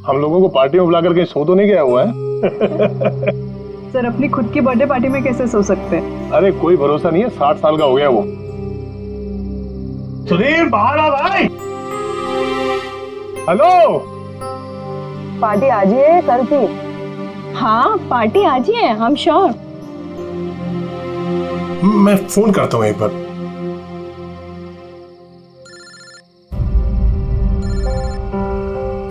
हम लोगों को पार्टी में बुला करके सो तो नहीं गया हुआ है? सर अपनी खुद की बर्थडे पार्टी में कैसे सो सकते हैं? अरे कोई भरोसा नहीं है, 60 साल का हो गया वो। सुधीर बाहर आ भाई। हेलो, पार्टी आज ही है कल की? हाँ पार्टी आज ही है, हम श्योर। मैं फोन करता हूँ एक बार।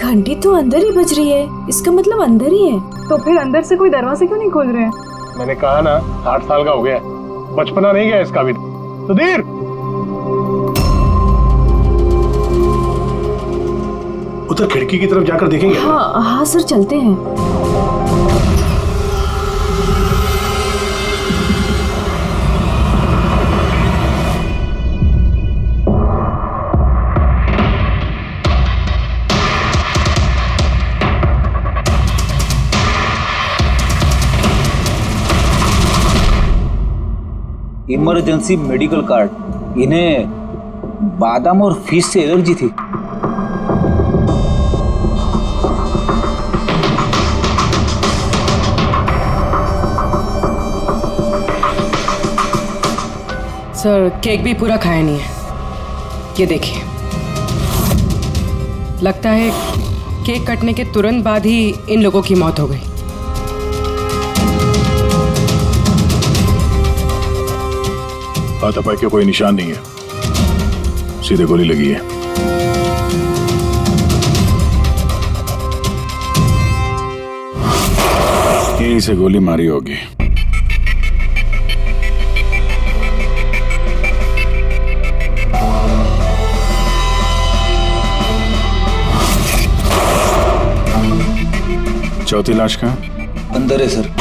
घंटी तो अंदर ही बज रही है, इसका मतलब अंदर ही है। तो फिर अंदर से कोई दरवाजे क्यों नहीं खोल रहे हैं? मैंने कहा ना 60 साल का हो गया, बचपना नहीं गया इसका भी। सुधीर, उधर खिड़की की तरफ जाकर देखेंगे। हाँ हाँ सर, चलते हैं। Emergency medical card. इन्हें बादाम और फिश से एलर्जी थी। सर केक भी पूरा खाया नहीं है, ये देखिए। लगता है केक कटने के तुरंत बाद ही इन लोगों की मौत हो गई। हाथापाई के कोई निशान नहीं है, सीधे गोली लगी है। यहीं से गोली मारी होगी। चौथी लाश कहाँ? अंदर है सर।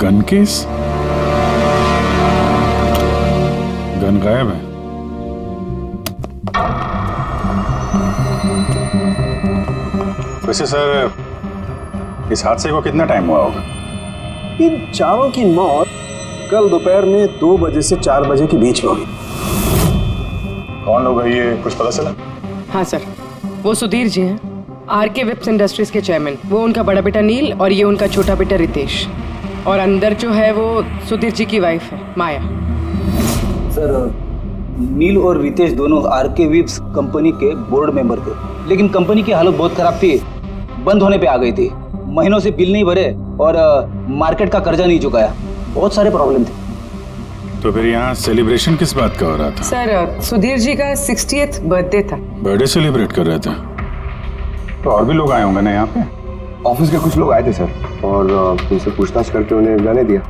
Gun case? गन गायब है। वैसे सर, इस हादसे को कितना टाइम हुआ होगा? इन चारों की मौत कल दोपहर में 2 बजे से 4 बजे के बीच में हुई। कौन लोग है ये, कुछ पता चला? हाँ सर, वो सुधीर जी हैं, आरके वेब्स इंडस्ट्रीज के चेयरमैन। वो उनका बड़ा बेटा नील और ये उनका छोटा बेटा रितेश। और अंदर जो है वो सुधीर जी की वाइफ है माया। सर नील और रितेश दोनों आरके वेब्स कंपनी के बोर्ड मेंबर थे, लेकिन कंपनी की हालत बहुत खराब थी, बंद होने पे आ गई थी। महीनों से बिल नहीं भरे और मार्केट का कर्जा नहीं चुकाया, बहुत सारे प्रॉब्लम थे। तो फिर यहाँ सेलिब्रेशन किस बात का हो रहा था? सर सुधीर जी का 60th बर्थडे था। बर्थडे सेलिब्रेट कर रहे थे? तो और भी लोग आए होंगे ना यहाँ पे? ऑफिस के कुछ लोग आए थे सर, और उनसे पूछताछ करके उन्हें जाने दिया।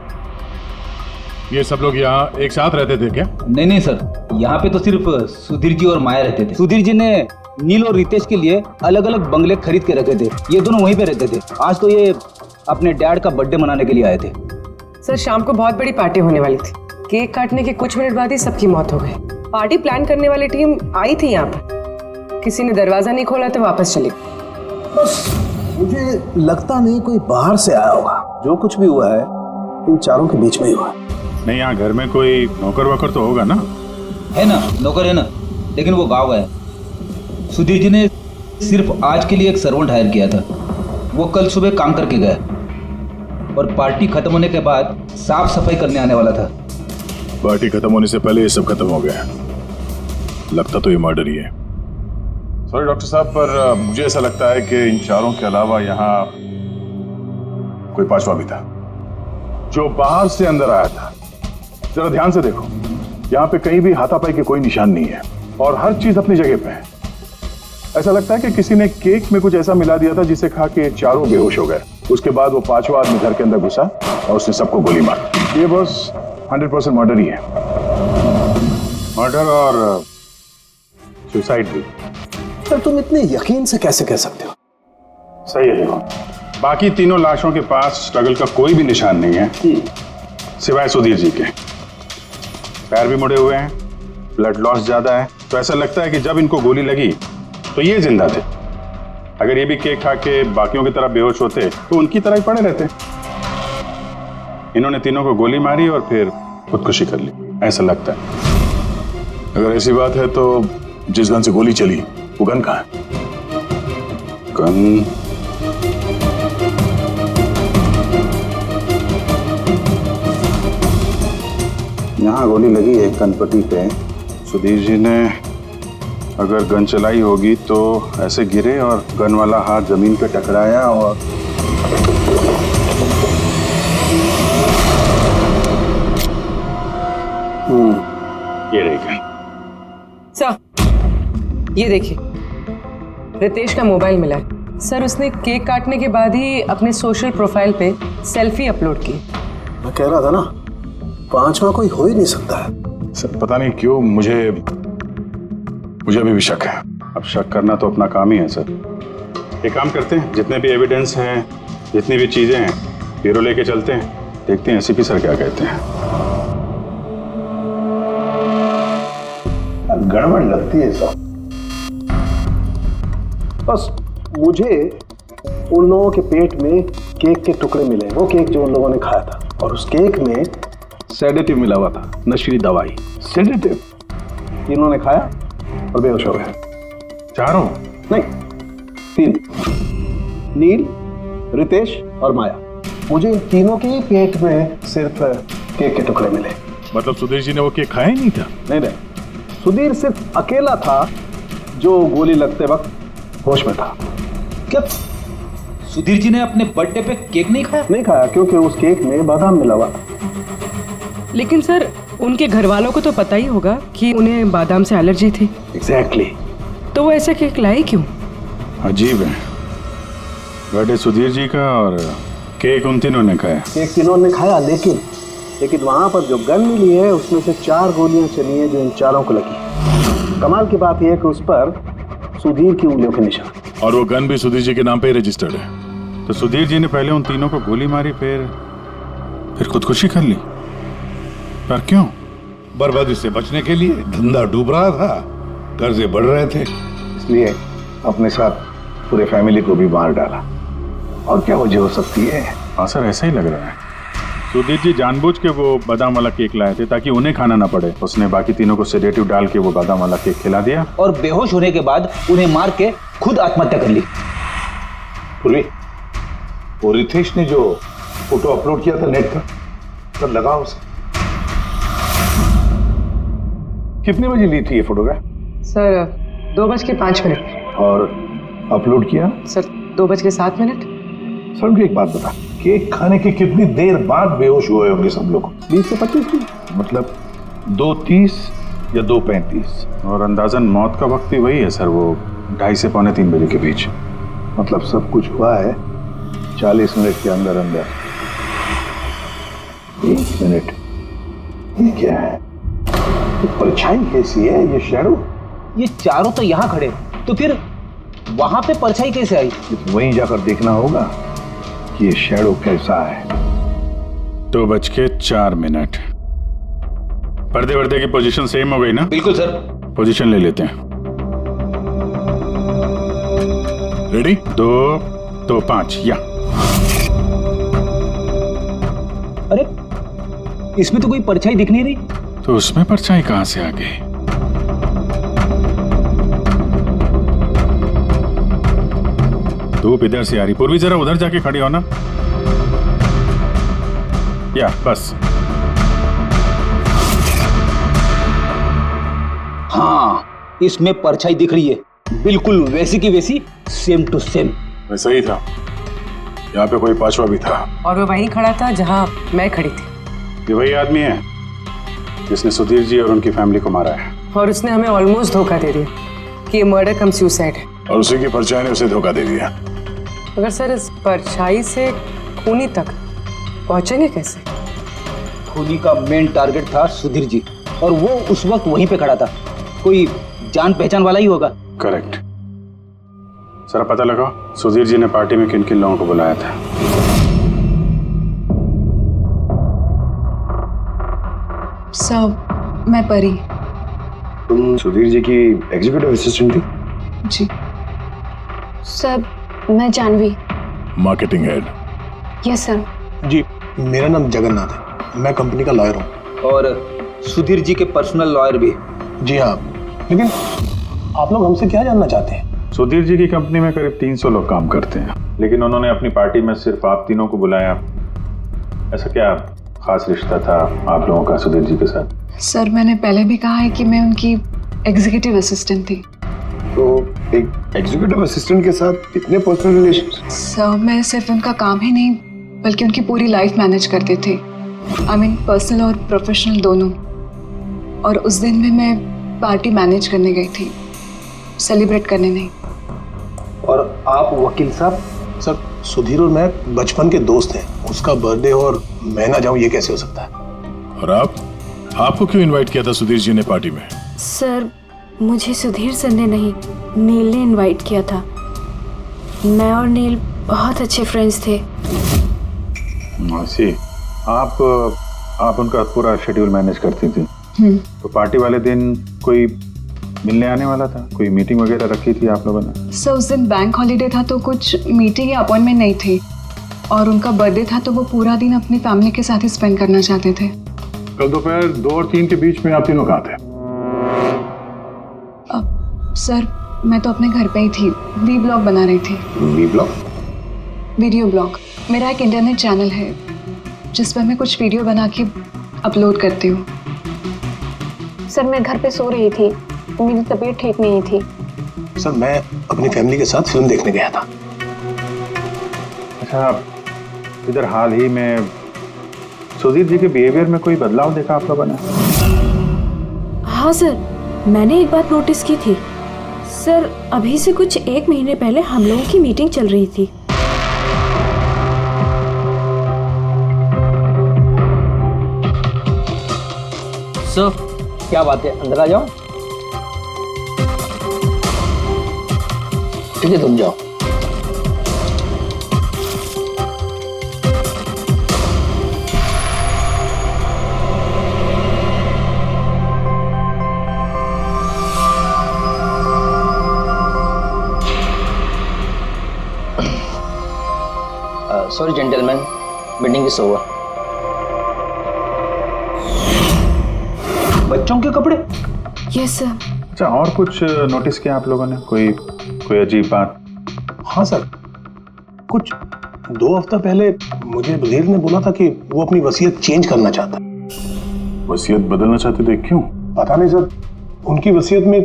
ये सब लोग यहाँ एक साथ रहते थे क्या? नहीं सर, यहाँ पे तो सिर्फ सुधीर जी और माया रहते थे। सुधीर जी ने नील और रितेश के लिए अलग अलग बंगले खरीद के रखे थे, ये दोनों वहीं पे रहते थे। आज तो ये अपने डैड का बर्थडे मनाने के लिए आए थे। सर शाम को बहुत बड़ी पार्टी होने वाली थी, केक काटने के कुछ मिनट बाद ही सबकी मौत हो गई। पार्टी प्लान करने वाली टीम आई थी यहाँ पर, किसी ने दरवाजा नहीं खोला तो वापस चली गई। मुझे लगता नहीं कोई बाहर से आया होगा। जो कुछ भी हुआ है इन चारों के बीच में ही हुआ है। नहीं, यहाँ घर में कोई नौकर वोकर तो होगा ना? है ना, नौकर है ना, लेकिन वो गाँव गया। सुधीर जी ने सिर्फ आज के लिए एक सर्वेंट हायर किया था, वो कल सुबह काम करके गया और पार्टी खत्म होने के बाद साफ सफाई करने आने वाला था। पार्टी खत्म होने से पहले ये सब खत्म हो गया। लगता तो ये मर्डर ही है। सॉरी डॉक्टर साहब, पर मुझे ऐसा लगता है कि इन चारों के अलावा यहाँ कोई पांचवा भी था जो बाहर से अंदर आया था। जरा ध्यान से देखो, यहाँ पे कहीं भी हाथापाई के कोई निशान नहीं है और हर चीज अपनी जगह पे है। ऐसा लगता है कि किसी ने केक में कुछ ऐसा मिला दिया था जिसे खा के चारों बेहोश हो गए। उसके बाद वो पांचवा आदमी घर के अंदर घुसा और उसने सबको गोली मारी। ये बस 100% मर्डर ही है। मर्डर और सुसाइड भी। सर तुम इतने यकीन से कैसे कह सकते हो? सही है। देखो, बाकी तीनों लाशों के पास स्ट्रगल का कोई भी निशान नहीं है सिवाय सुधीर जी के। पैर भी मुड़े हुए हैं, ब्लड लॉस ज्यादा है, तो ऐसा लगता है कि जब इनको गोली लगी तो ये जिंदा थे। अगर ये भी केक खा के बाकियों की तरह बेहोश होते तो उनकी तरह ही पड़े रहते। इन्होंने तीनों को गोली मारी और फिर खुदकुशी कर ली, ऐसा लगता है। अगर ऐसी बात है तो जिस गन से गोली चली वो गन कहाँ है? गन यहाँ गोली लगी है कनपट्टी पे। सुधीर जी ने अगर गन चलाई होगी तो ऐसे गिरे और गन वाला हाथ जमीन पे टकराया और ये रही गन। सर, ये देखिए, रितेश का मोबाइल मिला है। सर, उसने केक काटने के बाद ही अपने सोशल प्रोफाइल पे सेल्फी अपलोड की। मैं कह रहा था ना, पांचवा कोई हो ही नहीं सकता है। सर पता नहीं क्यों मुझे अभी भी शक है। अब शक करना तो अपना काम ही है सर। एक काम करते हैं, जितने भी एविडेंस हैं, जितनी भी चीजें हैं, ब्यूरो लेके चलते हैं, देखते हैं एसीपी सर क्या कहते हैं। गड़बड़ लगती है सब। बस मुझे उन लोगों के पेट में केक के टुकड़े मिले, वो केक जो उन लोगों ने खाया था, और उस केक में सेडेटिव मिला हुआ था, नशीली दवाई। सेडेटिव इन्होंने खाया और बेहोश हो गए। चारों? नहीं, 3, नील, रितेश और माया। मुझे इन तीनों के ही पेट में सिर्फ केक के टुकड़े मिले। मतलब सुधीर जी ने वो केक खाया ही नहीं था? नहीं, सुधीर सिर्फ अकेला था जो गोली लगते वक्त होश में था। क्या सुधीर जी ने अपने बर्थडे पे केक नहीं खाया? नहीं खाया, क्योंकि उस केक में बादाम मिला हुआ था। लेकिन सर, उनके घर वालों को तो पता ही होगा कि उन्हें बादाम से एलर्जी थी। एग्जैक्टली। तो वो ऐसा केक लाए क्यों? अजीब है, बर्थडे सुधीर जी का और केक उन तीनों ने खाया। केक तीनों ने खाया, लेकिन वहां पर जो गन मिली है उसमें से 4 गोलियां चली हैं जो इन चारों को लगी। कमाल की बात यह है कि उस पर सुधीर की उंगलियों के निशान, और वो गन भी सुधीर जी के नाम पे ही रजिस्टर्ड है। तो सुधीर जी ने पहले उन तीनों को गोली मारी, फिर खुदकुशी कर ली। पर क्यों? बर्बादी से बचने के लिए। धंधा डूब रहा था, कर्जे बढ़ रहे थे, इसलिए अपने साथ पूरे फैमिली को भी मार डाला। और क्या वजह हो सकती है? हाँ सर, ऐसा ही लग रहा है। सुधीर जी जानबूझ के वो बादाम वाला केक लाए थे ताकि उन्हें खाना ना पड़े। उसने बाकी तीनों को सेडेटिव डाल के वो बादाम वाला केक खिला दिया और बेहोश होने के बाद उन्हें मार के खुद आत्महत्या कर ली। पूरी वो रितेश ने जो फोटो अपलोड किया था नेट पर, तब लगा उसे। कितने बजे ली थी ये फोटोग्राफ? सर, 2:05। और अपलोड किया? सर, 2:07। सर मुझे एक बात बता, केक खाने के कितनी देर बाद बेहोश हुए होंगे सब लोग? 20 से 25 मिनट, मतलब 2:30 या 2:35। और अंदाजन मौत का वक्त भी वही है सर, वो 2:30 से 2:45 बजे के बीच। मतलब सब कुछ हुआ है 40 मिनट के अंदर अंदर। 1 मिनट, ये क्या है? ये परछाई कैसी है? ये शैडो? ये चारों तो यहाँ खड़े, तो फिर वहां पे परछाई कैसे आई? वहीं जाकर देखना होगा कि ये शैडो कैसा है। 2:04। पर्दे वर्दे की पोजीशन सेम हो गई ना? बिल्कुल सर। पोजीशन ले लेते हैं। रेडी? 2, 2, 5 या। अरे इसमें तो कोई परछाई दिख नहीं रही। तो उसमें परछाई कहां से आ गई? धूप इधर से आ रही। पूर्वी जरा उधर जाके खड़ी हो ना। या बस। हाँ, इसमें परछाई दिख रही है, बिल्कुल वैसी की वैसी, सेम टू सेम। वैसा ही था। यहाँ पे कोई पांचवा भी था। और वो वहीं खड़ा था जहां मैं खड़ी थी। ये वही आदमी है जिसने सुधीर जी और उनकी फैमिली को मारा है। और उसने हमें ऑलमोस्ट धोखा दे दिया कि ये मर्डर कम सुसाइड है। और उसी की परछाई ने उसे धोखा दे दिया। मगर सर, इस परछाई से खूनी तक पहुंचेंगे कैसे? खूनी का मेन टारगेट था सुधीर जी, और वो उस वक्त वहीं पे खड़ा था। कोई जान पहचान वाला ही होगा। करेक्ट। सर पता लगा सुधीर जी ने पार्टी में किन किन लोगों को बुलाया था। सर मैं परी। तुम सुधीर जी की एग्जीक्यूटिव असिस्टेंट थी? जी। सर मैं Janhvi. Marketing head. Yes sir. जी, मेरा नाम जगन्नाथ है, मैं कंपनी का लॉयर हूँ। और सुधीर जी के पर्सनल लॉयर भी। जी हाँ, लेकिन आप लोग हमसे क्या जानना चाहते हैं? सुधीर जी की कंपनी में करीब 300 लोग काम करते हैं, लेकिन उन्होंने अपनी पार्टी में सिर्फ आप तीनों को बुलाया। ऐसा क्या खास रिश्ता था आप लोगों का सुधीर जी के साथ? सर मैंने पहले भी कहा है कि मैं उनकी एग्जीक्यूटिव असिस्टेंट थी। तो एक एग्जीक्यूटिव असिस्टेंट के साथ इतने पर्सनल रिलेशन? सर मैं सिर्फ उनका काम ही नहीं बल्कि उनकी पूरी लाइफ मैनेज करते थे। आई मीन पर्सनल और प्रोफेशनल दोनों। और उस दिन में मैं पार्टी मैनेज करने गई थी, सेलिब्रेट करने नहीं। और आप वकील साहब? सर सुधीर और मैं बचपन के दोस्त हैं, उसका बर्थडे और मैं ना जाऊं ये कैसे हो सकता है? और आपको क्यों इनवाइट किया था सुधीर जी ने पार्टी में? सर मुझे सुधीर सर ने नहीं, नील ने इनवाइट किया था। मैं और नील बहुत अच्छे फ्रेंड्स थे। सी, आप उनका पूरा शेड्यूल मैनेज करती थी। तो पार्टी वाले दिन कोई मिलने आने वाला था? कोई मीटिंग वगैरह रखी थी आप लोगों ने? सर उस दिन बैंक हॉलीडे था तो कुछ मीटिंग या अपॉइंटमेंट नहीं थी, और उनका बर्थडे था तो वो पूरा दिन अपनी फैमिली के साथ ही स्पेंड करना चाहते थे। कल दोपहर 2 और 3 के बीच में आप तीनों कहाँ थे? सर मैं तो अपने घर पे ही थी, वी ब्लॉग बना रही थी। Vlog? Video blog. मेरा एक इंटरनेट चैनल है जिस पर मैं कुछ वीडियो बना के अपलोड करती हूँ। सर मैं घर पे सो रही थी, मेरी तबीयत ठीक नहीं थी। सर मैं अपनी फैमिली के साथ फिल्म देखने गया था। अच्छा, इधर हाल ही में सुधीर जी के बिहेवियर में कोई बदलाव देखा आप लोगों ने? हाँ सर, मैंने एक बात नोटिस की थी। सर अभी से कुछ 1 महीने पहले हम लोगों की मीटिंग चल रही थी। सर क्या बात है, अंदर आ जाओ। ठीक है तुम जाओ। Sorry gentleman, meeting is over. बच्चों के कपड़े? Yes sir. अच्छा, और कुछ नोटिस किया आप लोगों ने? कोई अजीब बात? हाँ सर, कुछ 2 हफ्ता पहले मुझे सुधीर ने बोला था कि वो अपनी वसीयत चेंज करना चाहता है। वसीयत बदलना चाहते थे? क्यों? पता नहीं सर, उनकी वसीयत में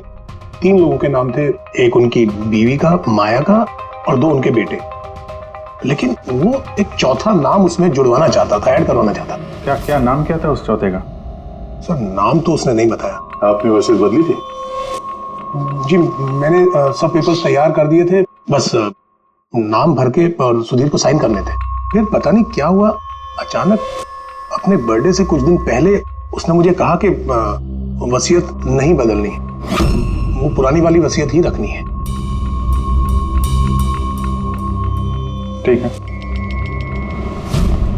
3 लोगों के नाम थे, एक उनकी बीवी का, माया का, और 2 उनके बेटे। लेकिन वो एक चौथा नाम उसमें जुड़वाना चाहता था, ऐड करवाना चाहता था। क्या नाम क्या था उस चौथे का? सर नाम तो उसने नहीं बताया। आपने वसीयत बदली थी? जी मैंने सब पेपर्स तैयार कर दिए थे, बस नाम भर के और सुधीर को साइन करने थे। फिर पता नहीं क्या हुआ, अचानक अपने बर्थडे से कुछ दिन पहले उसने मुझे कहा कि वसीयत नहीं बदलनी, वो पुरानी वाली वसीयत ही रखनी है। ठीक है।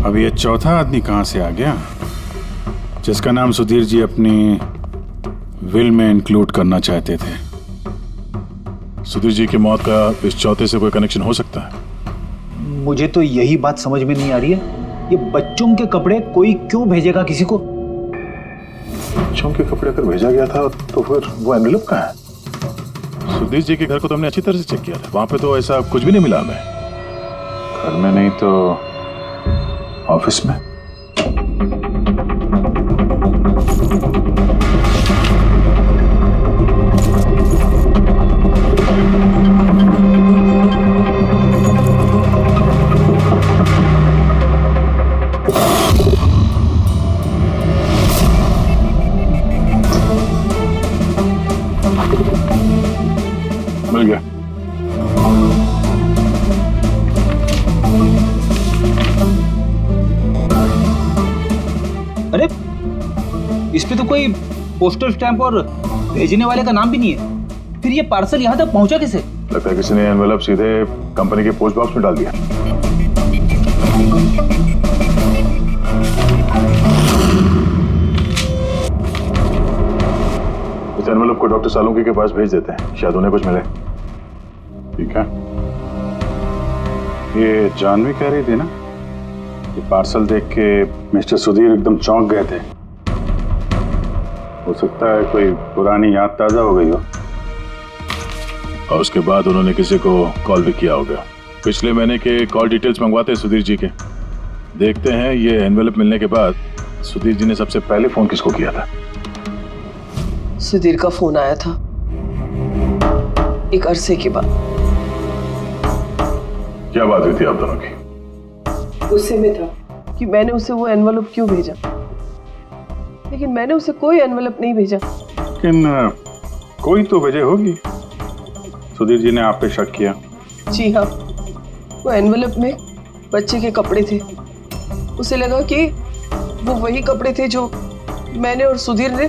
अब ये चौथा आदमी कहां से आ गया जिसका नाम सुधीर जी अपनी विल में इंक्लूड करना चाहते थे? सुधीर जी की मौत का इस चौथे से कोई कनेक्शन हो सकता है? मुझे तो यही बात समझ में नहीं आ रही है, ये बच्चों के कपड़े कोई क्यों भेजेगा किसी को? बच्चों के कपड़े अगर भेजा गया था तो फिर वो एनवेलप कहाँ है? सुधीर जी के घर को तो हमने अच्छी तरह से चेक किया था, वहां पे तो ऐसा कुछ भी नहीं मिला हमें। घर में नहीं तो ऑफिस में। मिल गया। अरे इस पे तो कोई पोस्टल स्टैंप और भेजने वाले का नाम भी नहीं है, फिर ये पार्सल यहाँ तक पहुंचा कैसे? लगता है किसी ने एनवेलप सीधे कंपनी के पोस्ट बॉक्स में डाल दिया। इस एनवेलप को डॉक्टर सालुंकी के पास भेज देते हैं, शायद उन्हें कुछ मिले। ठीक है। ये जानवी कह रही थी ना, ये पार्सल देख के मिस्टर सुधीर एकदम चौंक गए थे। हो सकता है कोई पुरानी याद ताजा हो गई हो। और उसके बाद उन्होंने किसी को कॉल भी किया होगा। पिछले महीने के कॉल डिटेल्स मंगवाते हैं सुधीर जी के। देखते हैं ये एनवेलप मिलने के बाद सुधीर जी ने सबसे पहले फोन किसको किया था। सुधीर का फोन आया था एक अरसे के बाद। क्या बात हुई थी आप दोनों की? गुस्से में था कि मैंने उसे वो एनवेलप क्यों भेजा, लेकिन मैंने उसे कोई एनवेलप नहीं भेजा। लेकिन कोई तो वजह होगी। सुधीर जी ने आप पे शक किया। जी हाँ, वो एनवेलप में बच्चे के कपड़े थे। उसे लगा कि वो वही कपड़े थे जो मैंने और सुधीर ने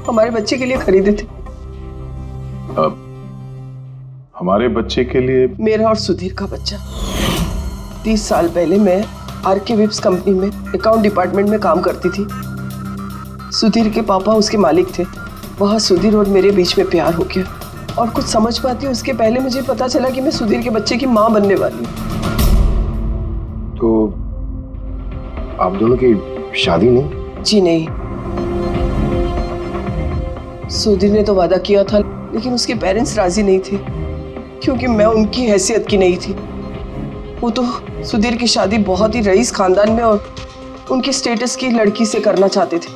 हमारे बच्चे के लिए खरीदे थे। अब हमारे बच्चे के लिए? मेरा और सुधीर का बच्चा। 30 साल पहले मैं आरके विप्स कंपनी में अकाउंट डिपार्टमेंट में काम करती थी। सुधीर के पापा उसके मालिक थे। वहाँ सुधीर और मेरे बीच में प्यार हो गया और कुछ समझ पाती उसके पहले मुझे पता चला कि मैं सुधीर के बच्चे की माँ बनने वाली हूँ। तो आप दोनों की शादी नहीं? जी नहीं। सुधीर ने तो वादा किया था, लेकिन उसके पेरेंट्स राजी नहीं थे क्योंकि मैं उनकी हैसियत की नहीं थी। वो तो सुधीर की शादी बहुत ही रईस खानदान में और उनके स्टेटस की लड़की से करना चाहते थे।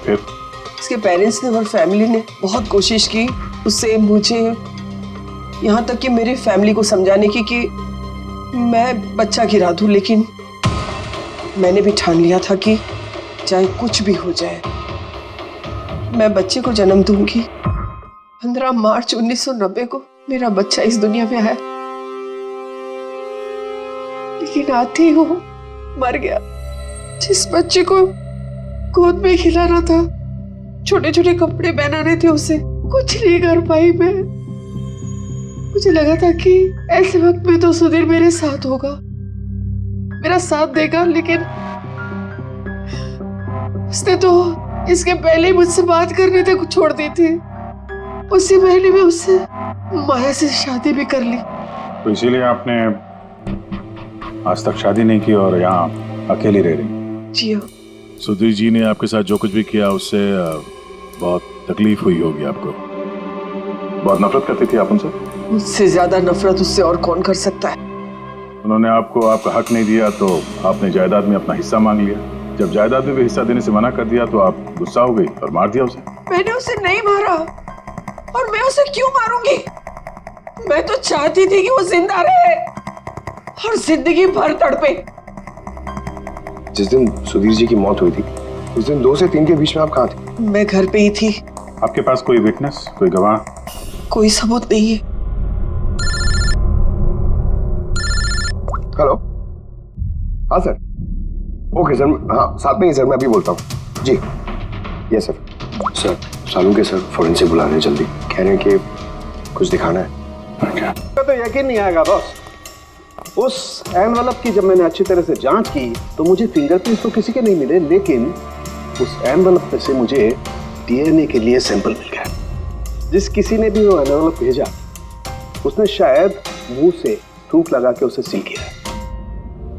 फिर उसके पेरेंट्स ने और फैमिली ने बहुत कोशिश की उससे, मुझे, यहाँ तक कि मेरी फैमिली को समझाने की कि मैं बच्चा गिरा दूं, लेकिन मैंने भी ठान लिया था कि चाहे कुछ भी हो जाए मैं बच्चे को जन्म दूंगी। 15 मार्च 1990 को मेरा बच्चा इस दुनिया में आया, लेकिन आते ही वो मर गया। जिस बच्चे को गोद में खिलाना था, छोटे छोटे कपड़े पहनाने थे, उसे कुछ नहीं कर पाई मैं। मुझे लगा था कि ऐसे वक्त में तो सुधीर मेरे साथ होगा, मेरा साथ देगा, लेकिन उसने तो इसके पहले ही मुझसे बात करने तक छोड़ दी थी। उसी महीने में उससे माया से शादी भी कर ली। तो इसीलिए आपने आज तक शादी नहीं की और यहाँ अकेली रह रही? जी हाँ। सुधीर जी ने आपके साथ जो कुछ भी किया उससे बहुत तकलीफ हुई होगी आपको। बहुत नफरत करती थी आप उनसे? मुझसे ज्यादा नफरत उससे और कौन कर सकता है। उन्होंने आपको आपका हक नहीं दिया तो आपने जायदाद में अपना हिस्सा मांग लिया। जब जायदाद में भी हिस्सा देने से मना कर दिया तो आप गुस्सा हो गई और मार दिया उसे। मैंने उसे नहीं मारा, और मैं उसे क्यों मारूंगी? मैं तो चाहती थी कि वो जिंदा रहे और जिंदगी भर तड़पे। जिस दिन सुधीर जी की मौत हुई थी उस दिन 2 से 3 के बीच में आप कहाँ थे? मैं घर पे ही थी। आपके पास कोई विटनेस, कोई गवाह? कोई सबूत नहीं है। हेलो, हाँ सर। ओके सर, हाँ साथ में ही सर, मैं अभी बोलता हूँ जी। Yes sir. Sir Salunke sir forensic बुला रहे हैं जल्दी, कह रहे हैं कि कुछ दिखाना है। तो यकीन नहीं आएगा बॉस, उस एनवेलप की जब मैंने अच्छी तरह से जांच की तो मुझे फिंगरप्रिंट्स तो किसी के नहीं मिले, लेकिन उस एनवेलप में से मुझे डीएनए के लिए सैंपल मिल गया। जिस किसी ने भी वो एनवेलप भेजा उसने शायद मुंह से थूक लगा के उसे सील किया है,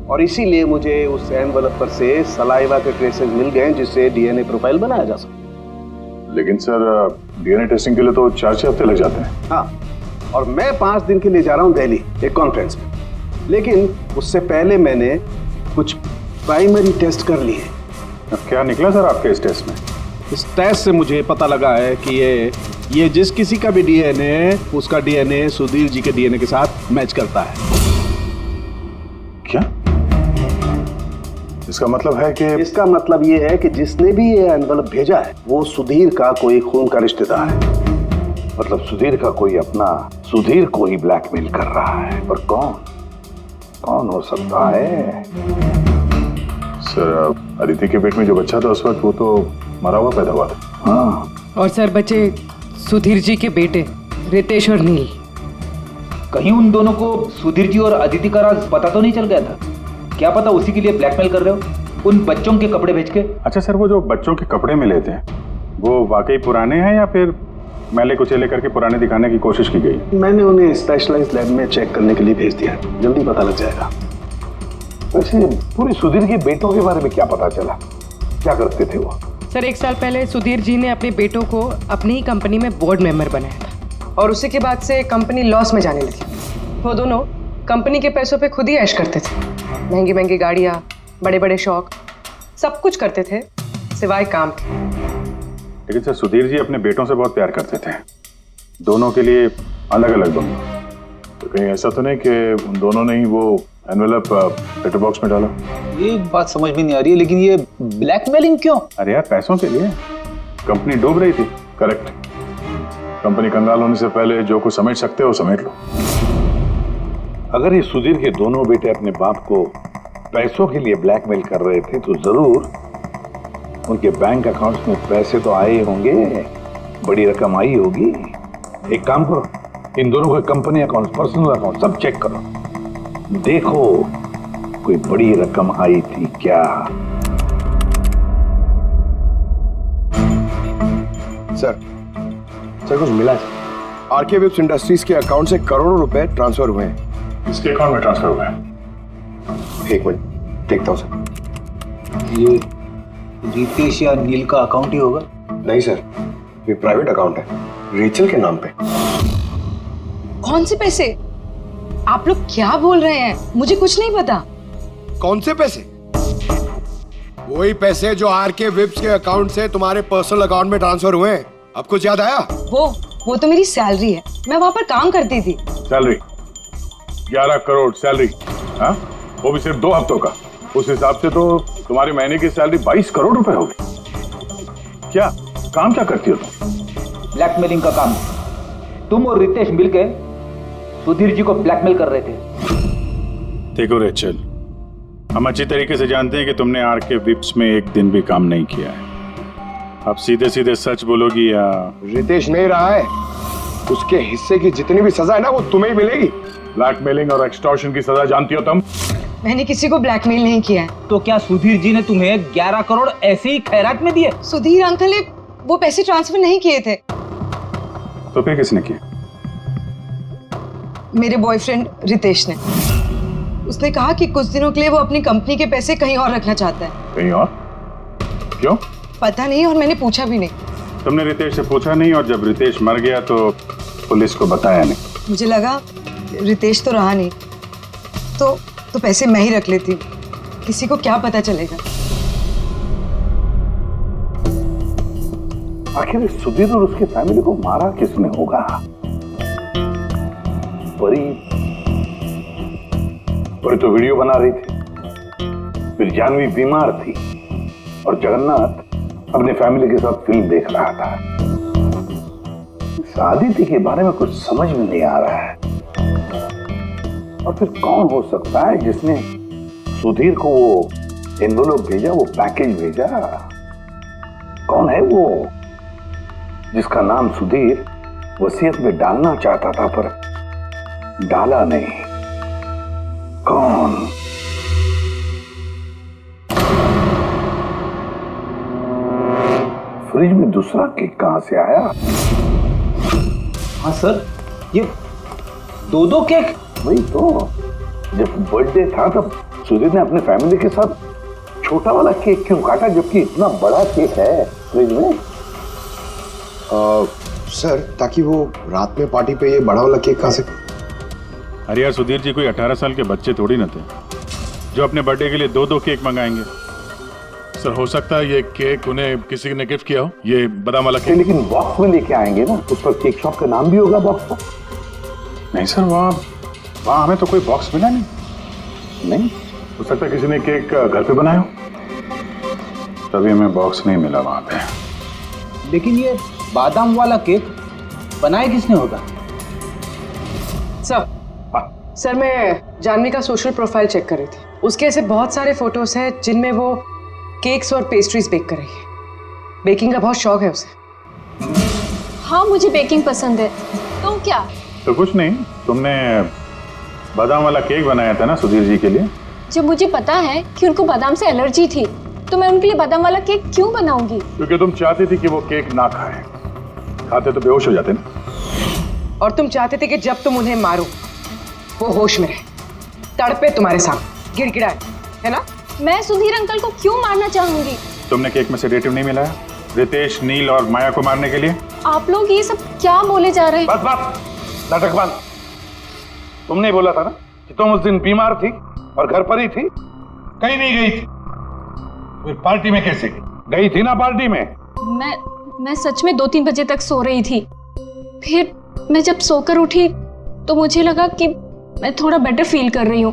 और इसीलिए मुझे उस एनवेलप पर से सलाइवा के ट्रेसेस मिल गए जिससे डीएनए प्रोफाइल बनाया जा सकता। लेकिन सर डीएनए टेस्टिंग के लिए तो 4-6 हफ्ते लग जाते हैं। हाँ, और मैं 5 दिन के लिए जा रहा हूँ दिल्ली एक कॉन्फ्रेंस में, लेकिन उससे पहले मैंने कुछ प्राइमरी टेस्ट कर लिए। अब क्या निकला सर आपके इस टेस्ट में? इस टेस्ट से मुझे पता लगा है कि ये जिस किसी का भी डीएनए, उसका डीएनए सुधीर जी के डीएनए के साथ मैच करता है। क्या? इसका मतलब है कि? इसका मतलब ये है कि जिसने भी ये एनवेलप भेजा है वो सुधीर का कोई खून का रिश्तेदार है। मतलब सुधीर का कोई अपना सुधीर को ही ब्लैकमेल कर रहा है। पर कौन हो सकता है? सर अदिति के पेट में जो बच्चा था उस वक्त वो तो मरा हुआ पैदा हुआ था। हाँ। और सर बच्चे सुधीर जी के बेटे रितेश और नील। कहीं उन दोनों को सुधीर जी और अदिति का राज पता तो नहीं चल गया था? क्या पता उसी के लिए ब्लैकमेल कर रहे हो उन बच्चों के कपड़े बेच के। अच्छा सर, वो जो बच्चों के कपड़े मिले थे वो वाकई पुराने हैं या फिर मैले कुचेले करके पुराने दिखाने की कोशिश की गई? मैंने उन्हें स्पेशलाइज्ड लैब में चेक करने के लिए भेज दिया, जल्दी पता लग जाएगा। वैसे पूरे सुधीर के बेटों के बारे में क्या पता चला? क्या करते थे वो? सर 1 साल पहले सुधीर जी ने अपने बेटों को अपनी ही कंपनी में बोर्ड मेंबर बनाया था और उसी के बाद से कंपनी लॉस में जाने लगी। वो दोनों कंपनी के पैसों पे खुद ही ऐश करते थे, महंगी महंगी गाड़ियाँ, बड़े बड़े शौक, सब कुछ करते थे सिवाय काम के। लेकिन सर सुधीर जी अपने बेटों से बहुत प्यार करते थे, दोनों के लिए अलग अलग बंगला। तो कहीं ऐसा तो नहीं कि उन दोनों ने ही वो एनवेलप लेटर बॉक्स में डाला? ये बात समझ में नहीं आ रही है, लेकिन ये ब्लैकमेलिंग क्यों? अरे यार पैसों के लिए, कंपनी डूब रही थी। करेक्ट। कंपनी कंगाल होने से पहले जो कुछ समेट सकते हो समेट लो। अगर ये सुधीर के दोनों बेटे अपने बाप को पैसों के लिए ब्लैकमेल कर रहे थे तो जरूर उनके बैंक अकाउंट्स में पैसे तो आए होंगे, बड़ी रकम आई होगी। एक काम करो, इन दोनों के कंपनी अकाउंट, पर्सनल अकाउंट सब चेक करो, देखो कोई बड़ी रकम आई थी क्या। सर कुछ मिला है? आरके वेब्स इंडस्ट्रीज के अकाउंट से करोड़ों रुपए ट्रांसफर हुए हैं। इसके अकाउंट में ट्रांसफर हुआ है? एक मिनट देखता हूँ सर। ये रितेश या नील का अकाउंट ही होगा? नहीं सर, ये प्राइवेट अकाउंट है, रेचल के नाम पे। कौन से पैसे? आप लोग क्या बोल रहे हैं? मुझे कुछ नहीं पता। कौन से पैसे? वही पैसे जो आरके वेब्स के अकाउंट से तुम्हारे पर्सनल अकाउंट में ट्रांसफर हुए हैं। अब कुछ याद आया? वो तो मेरी सैलरी है, मैं वहां पर काम करती थी। Salary 11 crore salary? हाँ, वो भी सिर्फ 2 हफ्तों का। उस हिसाब से तो तुम्हारी महीने की सैलरी 22 करोड़ रुपए होगी। क्या काम क्या करती हो तुम? ब्लैकमेलिंग का काम। तुम और रितेश मिलकर सुधीर जी को ब्लैकमेल कर रहे थे। देखो रेचल, हम अच्छी तरीके से जानते हैं कि तुमने आरके विप्स में एक दिन भी काम नहीं किया है। अब सीधे सीधे सच बोलोगी या? रितेश नहीं रहा है, उसके हिस्से की जितनी भी सजा है ना वो तुम्हें ही मिलेगी। ब्लैकमेलिंग और एक्सटॉर्शन की सजा जानती हो तुम? मैंने किसी को ब्लैकमेल नहीं किया है। तो क्या सुधीर जी ने तुम्हें 11 करोड़ ऐसे ही खैरात में दिए? सुधीर अंकल ने वो पैसे ट्रांसफर नहीं किए थे। तो फिर किसने किया? मेरे बॉयफ्रेंड रितेश ने। उसने कहा कि कुछ दिनों के लिए वो अपनी कंपनी के पैसे कहीं और रखना चाहता है। कहीं और? क्यों? पता नहीं, और मैंने पूछा भी नहीं। तुमने रितेश से पूछा नहीं, और जब रितेश मर गया तो पुलिस को बताया नहीं? मुझे लगा रितेश तो रहा नहीं, तो पैसे मैं ही रख लेती हूँ, किसी को क्या पता चलेगा। आखिर सुधीर और उसके फैमिली को मारा किसने होगा? परी तो वीडियो बना रही थी, फिर जानवी बीमार थी और जगन्नाथ अपने फैमिली के साथ फिल्म देख रहा था। आदित्य के बारे में कुछ समझ में नहीं आ रहा है। और फिर कौन हो सकता है जिसने सुधीर को वो एनवेलप भेजा, वो पैकेज भेजा? कौन है वो जिसका नाम सुधीर वसीयत में डालना चाहता था पर डाला नहीं? कौन? फ्रिज में दूसरा केक कहां से आया? हाँ सर, ये 2 केक। वही तो, जब बर्थडे था तब सुधीर ने अपने फैमिली के साथ छोटा वाला केक क्यों काटा, जबकि इतना बड़ा केक है फ्रिज में? सर, ताकि वो रात में पार्टी पे ये बड़ा वाला केक खा सके। अरे यार, सुधीर जी कोई 18 साल के बच्चे थोड़ी ना थे जो अपने बर्थडे के लिए 2 केक मंगाएंगे। सर, हो सकता है ये केक उन्हें किसी ने गिफ्ट किया हो, ये बादाम वाला केक। लेकिन बॉक्स में लेके आएंगे ना, उस पर केक शॉप का नाम भी होगा बॉक्स पर। नहीं सर, वहाँ हमें तो कोई बॉक्स मिला नहीं। हो सकता है किसी ने केक घर पे बनाया हो, तभी हमें बॉक्स नहीं मिला वहाँ पे। लेकिन ये बादाम वाला केक बनाया किसने होगा? सर मैं जानवी का सोशल प्रोफाइल चेक कर रही थी। उसके ऐसे बहुत सारे फोटोज हैं जिनमें वो केक्स और पेस्ट्रीज बेक कर रही है। बेकिंग का बहुत शौक है उसे। हाँ मुझे बेकिंग पसंद है। तो क्या? तो कुछ नहीं, तुमने बादाम वाला केक बनाया था ना सुधीर जी के लिए। जब मुझे पता है कि उनको बादाम से एलर्जी थी तो मैं उनके लिए बादाम वाला केक क्यों बनाऊंगी? क्योंकि तुम चाहती थी कि वो केक ना खाए, खाते तो बेहोश हो जाते ना। और तुम चाहते थे कि जब तुम उन्हें मारो वो होश में रहे, तड़पे तुम्हारे सामने, गिड़गिड़ाए, है ना? मैं सुधीर अंकल को क्यों मारना चाहूंगी? तुमने केक में सेडेटिव नहीं मिलाया रितेश, नील और माया को मारने के लिए? आप लोग ये सब क्या बोले जा रहे हैं? बस बस, नाटक बंद। तुमने बोला था ना कि तुम उस दिन बीमार थी और घर पर ही थी, कहीं नहीं गई थी। फिर पार्टी में कैसे गई थी ना पार्टी में? मैं सच में 2-3 बजे तक सो रही थी। फिर मैं जब सोकर उठी तो मुझे लगा कि मैं थोड़ा बेटर फील कर रही हूँ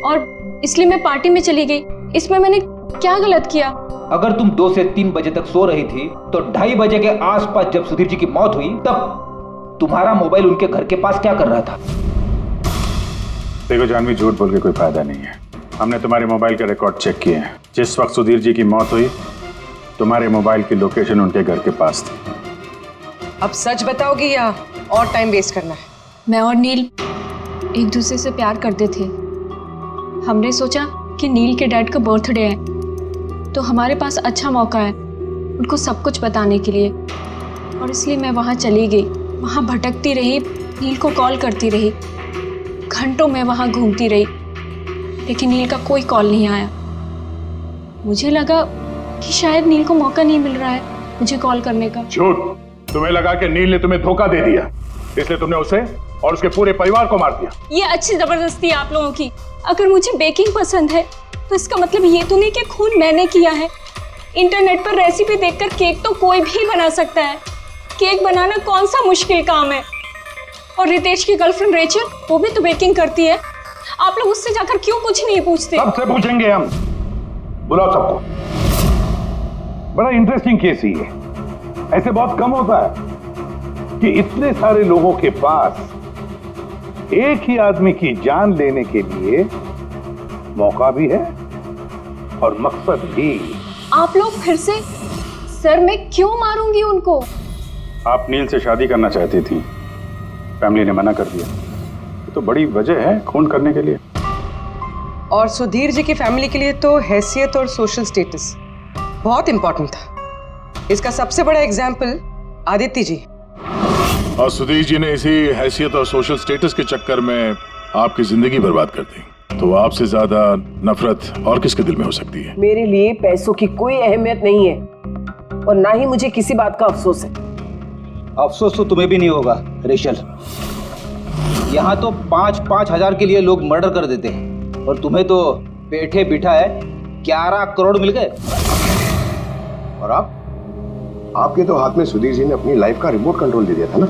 और इसलिए मैं पार्टी में चली गई। इसमें मैंने क्या गलत किया? अगर तुम 2 से 3 बजे तक सो रही थी तो 2:30 बजे के आसपास जब सुधीर जी की मौत हुई तब तुम्हारा मोबाइल उनके घर के पास क्या कर रहा था? देखो जानवी, झूठ बोल के कोई फायदा नहीं है। हमने तुम्हारे मोबाइल के रिकॉर्ड चेक किए हैं। जिस वक्त सुधीर जी की मौत हुई तुम्हारे मोबाइल की लोकेशन उनके घर के पास थी। अब सच बताओगी या और टाइम वेस्ट करना है? मैं और नील एक दूसरे से प्यार करते थे। हमने सोचा कि नील के डैड का बर्थडे है तो हमारे पास अच्छा मौका है उनको सब कुछ बताने के लिए, और इसलिए मैं वहाँ चली गई। वहाँ भटकती रही, नील को कॉल करती रही, घंटों में वहाँ घूमती रही, लेकिन नील का कोई कॉल नहीं आया। मुझे लगा कि शायद नील को मौका नहीं मिल रहा है मुझे कॉल करने का। झूठ! तुम्हें लगा कि नील ने तुम्हें धोखा दे दिया, इसलिए तुमने उसे और उसके पूरे परिवार को मार दिया। ये अच्छी जबरदस्ती है आप लोगों की। अगर मुझे बेकिंग पसंद है तो इसका मतलब ये तो नहीं कि खून मैंने किया है। इंटरनेट पर रेसिपी देखकर केक तो कोई भी बना सकता है। केक बनाना कौन सा मुश्किल काम है? और रितेश की गर्लफ्रेंड रेचल, वो भी तो बेकिंग करती है। आप लोग उससे जाकर क्यों कुछ नहीं पूछते? सबसे पूछेंगे हम, बुलाओ सबको। बड़ा इंटरेस्टिंग केस ही है। ऐसे बहुत कम होता है कि इतने सारे लोगों के पास एक ही आदमी की जान लेने के लिए मौका भी है और मकसद भी। आप लोग फिर से? सर मैं क्यों मारूंगी उनको? आप नील से शादी करना चाहती थी, फैमिली ने मना कर दिया। ये तो बड़ी वजह है खून करने के लिए। और सुधीर जी की फैमिली के लिए तो हैसियत और सोशल स्टेटस बहुत इंपॉर्टेंट था। इसका सबसे बड़ा एग्जाम्पल आदित्य जी। और सुधीर जी ने इसी हैसियत और सोशल स्टेटस के चक्कर में आपकी जिंदगी बर्बाद कर दी। तो आपसे ज्यादा नफरत और किसके दिल में हो सकती है? मेरे लिए पैसों की कोई अहमियत नहीं है और ना ही मुझे किसी बात का अफसोस है। अफसोस तो तुम्हें भी नहीं होगा रेशल। यहाँ तो 5-5 हजार के लिए लोग मर्डर कर देते हैं और तुम्हें तो बैठे बिठाए 11 करोड़ मिल गए। और आपके तो हाथ में सुधीर जी ने अपनी लाइफ का रिमोट कंट्रोल दे दिया था ना।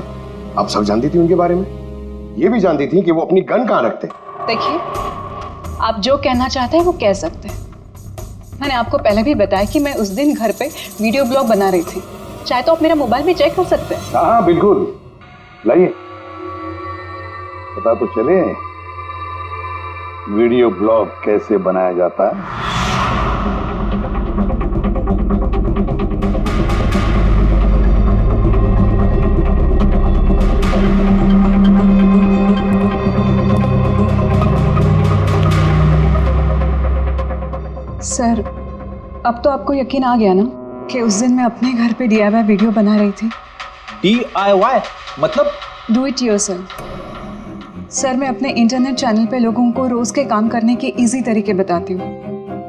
आप सब जानती थी उनके बारे में, ये भी जानती थी कि वो अपनी गन कहाँ रखते हैं। देखिए, आप जो कहना चाहते हैं वो कह सकते हैं। मैंने आपको पहले भी बताया कि मैं उस दिन घर पे वीडियो ब्लॉग बना रही थी। चाहे तो आप मेरा मोबाइल भी चेक कर सकते हैं। हाँ बिल्कुल, लाइए पता तो चले वीडियो ब्लॉग कैसे बनाया जाता है। सर, अब तो आपको यकीन आ गया ना कि उस दिन मैं अपने घर पे DIY वीडियो बना रही थी। DIY मतलब? Do it yourself. सर, मैं अपने इंटरनेट चैनल पे लोगों को रोज के काम करने के इजी तरीके बताती हूँ।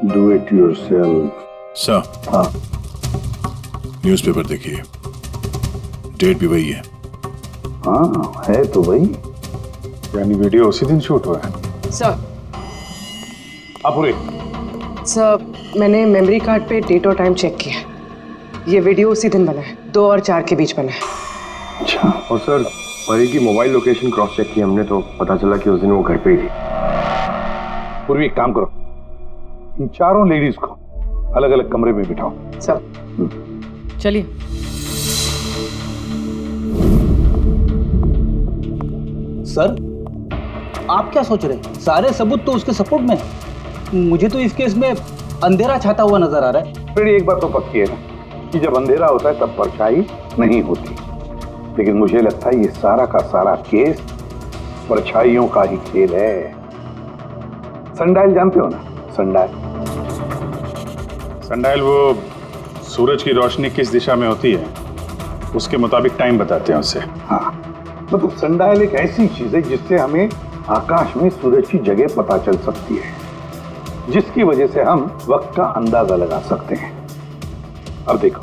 Do it yourself. सर, हाँ, न्यूज़पेपर देखिए, डेट भी वही है। हाँ है तो वही, यानी वीडियो उसी दिन शूट हुआ है। सर, अपुरे सर मैंने मेमोरी कार्ड पे डेट और टाइम चेक किया। ये वीडियो उसी दिन बना है, 2 और 4 के बीच बना है। अच्छा। और सर, परी की मोबाइल लोकेशन क्रॉस चेक की हमने तो पता चला कि उस दिन वो घर पे ही थी। पूर्वी एक काम करो, इन चारों लेडीज को अलग अलग कमरे में बिठाओ। सर चलिए। सर आप क्या सोच रहे हैं? सारे सबूत तो उसके सपोर्ट में है। मुझे तो इस केस में अंधेरा छाता हुआ नजर आ रहा है। फिर एक बात तो पक्की है ना कि जब अंधेरा होता है तब परछाई नहीं होती। लेकिन मुझे लगता है ये सारा का सारा केस परछाइयों का ही खेल है। सनडायल जानते हो ना? सनडायल सनडायल वो सूरज की रोशनी किस दिशा में होती है उसके मुताबिक टाइम बताते हैं उससे। हाँ, मतलब सनडायल एक ऐसी चीज है जिससे हमें आकाश में सूरज की जगह पता चल सकती है, जिसकी वजह से हम वक्त का अंदाजा लगा सकते हैं। अब देखो,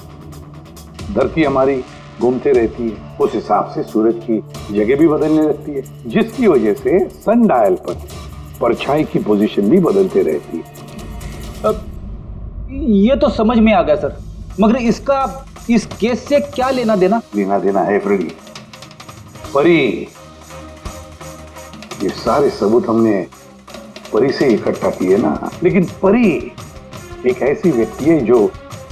धरती हमारी घूमते रहती है, उस हिसाब से सूरज की जगह भी बदलने लगती है, जिसकी वजह से सनडायल पर परछाई की पोजीशन भी बदलते रहती है। अब ये तो समझ में आ गया सर, मगर इसका इस केस से क्या लेना देना? लेना देना है फ्रेडी। परी, ये सारे सबूत हमने परी से इकट्ठा किए ना, लेकिन परी एक ऐसी व्यक्ति है जो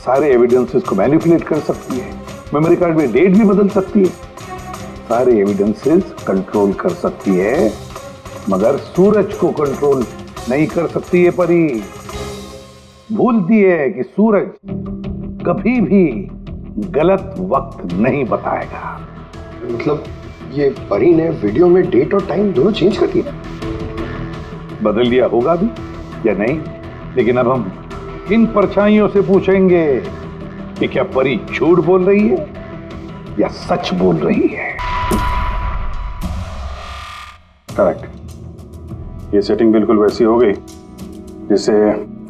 सारे एविडेंसेस को मैनिपुलेट कर सकती है, मेमोरी कार्ड में डेट भी बदल सकती है, सारे एविडेंसेस कंट्रोल कर सकती है, मगर सूरज को कंट्रोल नहीं कर सकती है परी। भूलती है कि सूरज कभी भी गलत वक्त नहीं बताएगा। मतलब ये परी ने वीडियो में डेट और टाइम दोनों चेंज कर दिया? बदल दिया होगा भी या नहीं, लेकिन अब हम इन परछाइयों से पूछेंगे कि क्या परी झूठ बोल रही है या सच बोल रही है। करेक्ट, ये सेटिंग बिल्कुल वैसी हो गई जैसे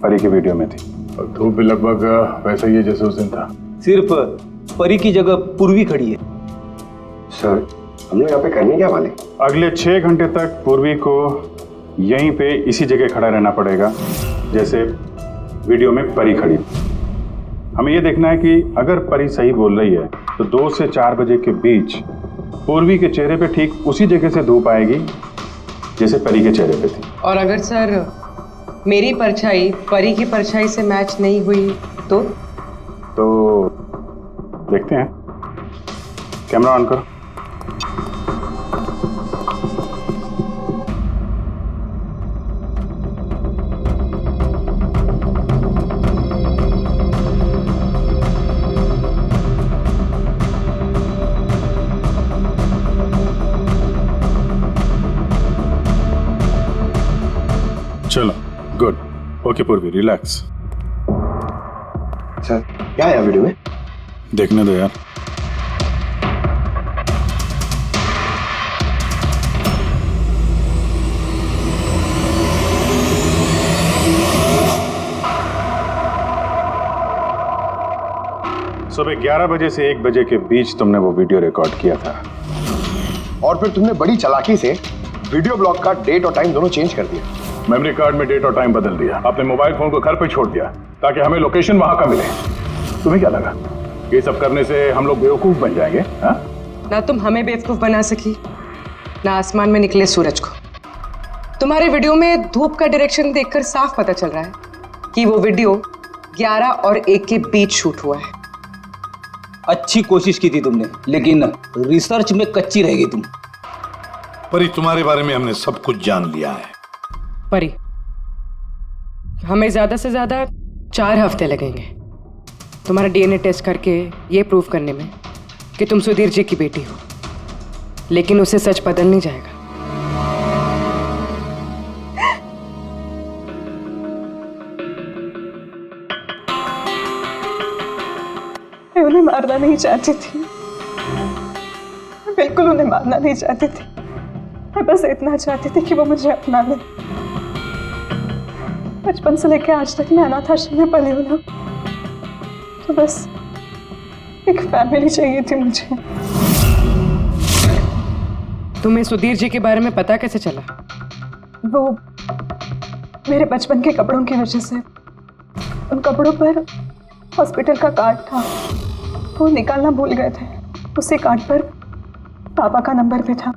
परी की वीडियो में थी, और धूप भी लगभग वैसा ही है जैसे उस दिन था। सिर्फ परी की जगह पूर्वी खड़ी है। सर, हम लोग यहाँ पे करने क्या वाले? अगले 6 घंटे तक पूर्वी को यहीं पे इसी जगह खड़ा रहना पड़ेगा जैसे वीडियो में परी खड़ी। हमें ये देखना है कि अगर परी सही बोल रही है तो 2 से 4 बजे के बीच पूर्वी के चेहरे पे ठीक उसी जगह से धूप आएगी जैसे परी के चेहरे पे थी। और अगर सर मेरी परछाई परी की परछाई से मैच नहीं हुई तो देखते हैं। कैमरा ऑन करो। चलो, गुड। ओके पूर्वी, रिलैक्स। सर, क्या है वीडियो में? देखने दो यार। सुबह 11 बजे से 1 बजे के बीच तुमने वो वीडियो रिकॉर्ड किया था, और फिर तुमने बड़ी चालाकी से वीडियो ब्लॉग का डेट और टाइम दोनों चेंज कर दिया। मेमोरी कार्ड में डेट और टाइम बदल दिया, अपने मोबाइल फोन को घर पे छोड़ दिया ताकि हमें लोकेशन वहां का मिले। तुम्हें क्या लगा ये सब करने से हम लोग बेवकूफ बन जाएंगे? हाँ? ना तुम हमें बेवकूफ बना सकी, ना आसमान में निकले सूरज को। तुम्हारे वीडियो में धूप का डायरेक्शन देखकर साफ पता चल रहा है कि वो वीडियो 11 और 1 के बीच शूट हुआ है। अच्छी कोशिश की थी तुमने, लेकिन रिसर्च में कच्ची रह गई तुम। परी, तुम्हारे बारे में हमने सब कुछ जान लिया है। परी, हमें ज्यादा से ज्यादा 4 हफ्ते लगेंगे तुम्हारा डीएनए टेस्ट करके ये प्रूव करने में कि तुम सुधीर जी की बेटी हो, लेकिन उससे सच बदल नहीं जाएगा। मैं उन्हें मारना नहीं चाहती थी, मैं बिल्कुल उन्हें मारना नहीं चाहती थी। मैं बस इतना चाहती थी कि वो मुझे अपना ले। बचपन से लेकर आज तक मैं अनाथ आश्रम में पली हूँ ना, तो बस एक फैमिली चाहिए थी मुझे। तुम्हें सुधीर जी के बारे में पता कैसे चला? वो मेरे बचपन के कपड़ों की वजह से, उन कपड़ों पर हॉस्पिटल का कार्ड था, वो निकालना भूल गए थे। उसी कार्ड पर पापा का नंबर भी था।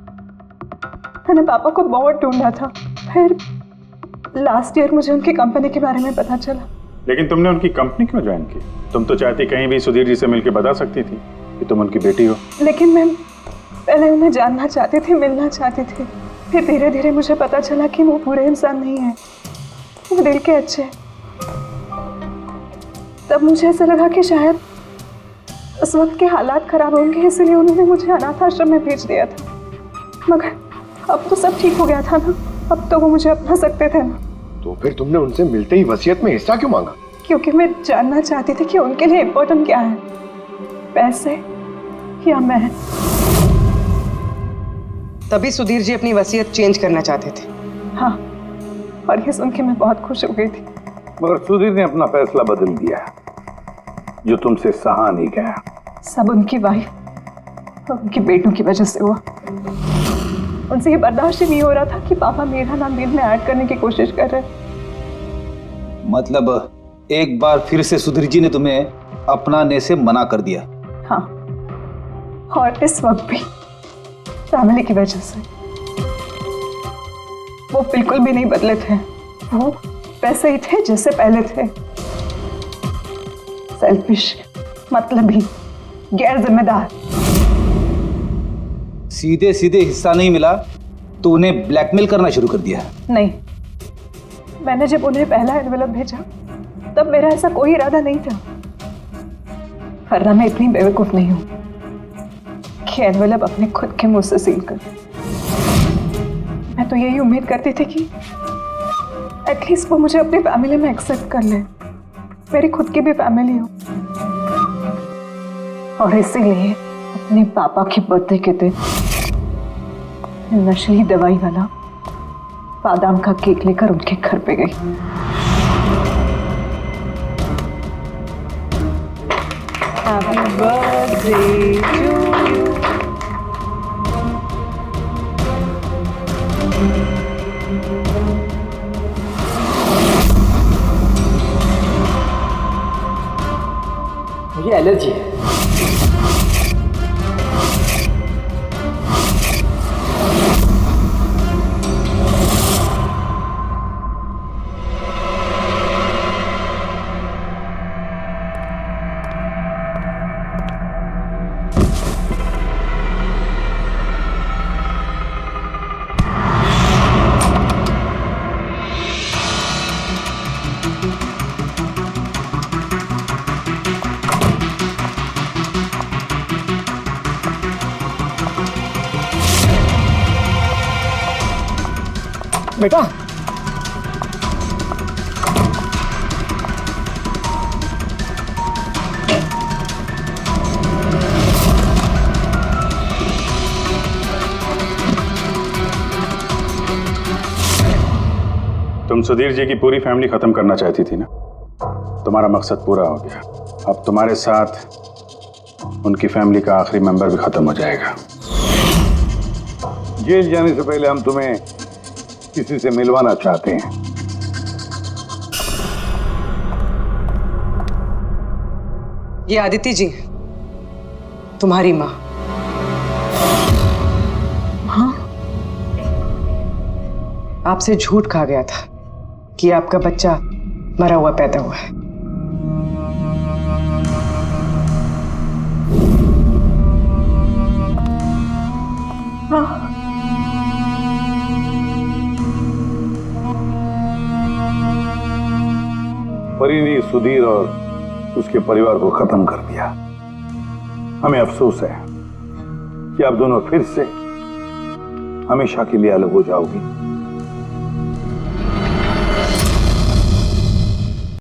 मैंने पापा को बहुत ढूंढा था, फिर लास्ट ईयर मुझे उनकी कंपनी के बारे में पता चला। लेकिन तुमने उनकी कंपनी क्यों ज्वाइन की? तुम तो चाहती कहीं भी सुधीर जी से मिलकर बता सकती थी कि तुम उनकी बेटी हो। लेकिन मैं पहले उन्हें जानना चाहती थी, मिलना चाहती थी। फिर धीरे धीरे मुझे पता चला कि वो बुरे इंसान नहीं है, वो दिल के अच्छे। तब मुझे ऐसा लगा कि शायद उस वक्त के हालात खराब होंगे इसलिए उन्होंने मुझे अनाथ आश्रम में भेज दिया था, मगर अब तो सब ठीक हो गया था ना, अब तो वो मुझे अपना सकते थे ना। तो फिर तुमने उनसे मिलते ही वसीयत में हिस्सा क्यों मांगा? क्योंकि मैं जानना चाहती थी कि उनके लिए इम्पोर्टेंट क्या है, पैसे या मैं। तभी सुधीर जी अपनी वसीयत चेंज करना चाहते थे। हाँ, और ये सुन के मैं बहुत खुश हो गई थी। मगर सुधीर ने अपना फैसला बदल दिया, जो तुमसे सहा नहीं गया। सब उनकी वाइफ और उनके बेटों की वजह से हुआ। उनसे ये बर्दाश्त ही नहीं हो रहा था कि पापा मेरा नाम बिल में ऐड करने की कोशिश कर रहे। मतलब एक बार फिर से सुधीर जी ने तुम्हें अपनाने से मना कर दिया? हाँ, और इस वक्त भी फैमिली की वजह से। वो बिल्कुल भी नहीं बदले थे, वो वैसे ही थे जैसे पहले थे। सेल्फिश, मतलबी, गैर जिम्मेदार। सीधे सीधे हिस्सा नहीं मिला तो उन्हें ब्लैकमेल करना शुरू कर दिया? नहीं, मैंने जब उन्हें पहला एनवेलप भेजा तब मेरा ऐसा कोई इरादा नहीं था, वरना मैं इतनी बेवकूफ नहीं हूं कि एनवेलप अपने खुद के मुंह से सील कर। मैं तो यही उम्मीद करती थी कि एटलीस्ट वो मुझे अपनी फैमिली में एक्सेप्ट कर ले, मेरी खुद की भी फैमिली हो। और इसीलिए अपने पापा की बर्थडे के दिन नशीली दवाई वाला बादाम का केक लेकर उनके घर पे गई। Happy birthday to you. मुझे एलर्जी है। बेटा, तुम सुधीर जी की पूरी फैमिली खत्म करना चाहती थी ना, तुम्हारा मकसद पूरा हो गया। अब तुम्हारे साथ उनकी फैमिली का आखिरी मेंबर भी खत्म हो जाएगा। जेल जाने से पहले हम तुम्हें किसी से मिलवाना चाहते हैं। ये आदिति जी, तुम्हारी माँ। हाँ, आपसे झूठ कहा गया था कि आपका बच्चा मरा हुआ पैदा हुआ है। हाँ, परी ने सुधीर और उसके परिवार को खत्म कर दिया। हमें अफसोस है कि आप दोनों फिर से हमेशा के लिए अलग हो जाओगी।